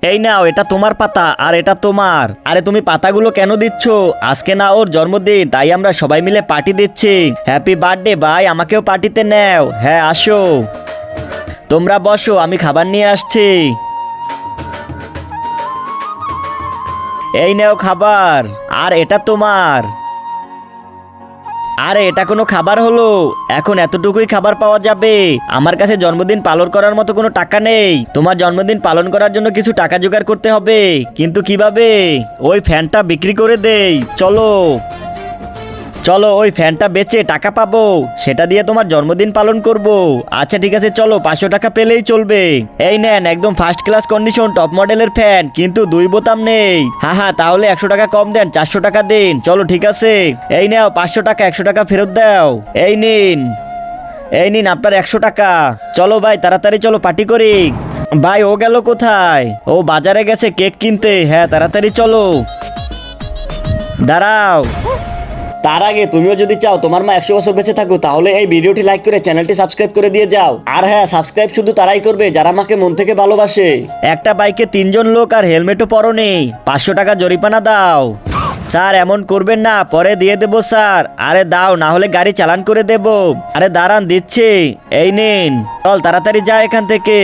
এই নাও, এটা তোমার পাতা আর এটা তোমার। আরে তুমি পাতাগুলো কেন দিচ্ছ? আজকে না ওর জন্মদিন, তাই আমরা সবাই মিলে পার্টি দিচ্ছি। হ্যাপি বার্থডে ভাই, আমাকেও পার্টিতে নাও। হ্যাঁ আসো, তোমরা বসো, আমি খাবার নিয়ে আসছি। এই নাও খাবার, আর এটা তোমার। আরে এটা কোনো খাবার হলো? এখন এতটুকুই খাবার পাওয়া যাবে? আমার কাছে জন্মদিন পালন করার মতো কোনো টাকা নেই। তোমার জন্মদিন পালন করার জন্য কিছু টাকা জোগাড় করতে হবে, কিন্তু কিভাবে? ওই ফ্যানটা বিক্রি করে দেই, চলো। চলো ওই ফ্যানটা বেচে টাকা পাবো, সেটা দিয়ে তোমার জন্মদিন পালন করব। আচ্ছা ঠিক আছে, চলো 500 টাকা পেলেই চলবে। এই নেন, একদম ফার্স্ট ক্লাস কন্ডিশন টপ মডেলের ফ্যান, কিন্তু 2 বোতাম নেই। হ্যাঁ তাহলে 100 টাকা কম দেন, 400 টাকা দিন। চলো ঠিক আছে, এই নাও 500 টাকা, 100 টাকা ফেরত দাও। এই নিন, এই নিন আপনার 100 টাকা। চলো ভাই তাড়াতাড়ি চলো, পার্টি করি। ভাই ও গেল কোথায়? ও বাজারে গেছে কেক কিনতে। হ্যাঁ তাড়াতাড়ি চলো, দাঁড়াও। তার আগে তুমিও যদি চাও তোমার মা 100 বছর বেঁচে থাকো, তাহলে এই ভিডিওটি লাইক করে চ্যানেলটি সাবস্ক্রাইব করে দিয়ে যাও। আর হ্যাঁ, সাবস্ক্রাইব শুধু তারাই করবে যারা আমাকে মন থেকে ভালোবাসে। একটা বাইকে 3 জন লোক আর হেলমেটও পরনে, 500 টাকা জরিমানা দাও। স্যার এমন করবেন না, পরে দিয়ে দেবো স্যার। আরে দাও, না হলে গাড়ি চালান করে দেব। আরে দাঁড়ান, দিচ্ছি। এই নিন, চল তাড়াতাড়ি যা এখান থেকে।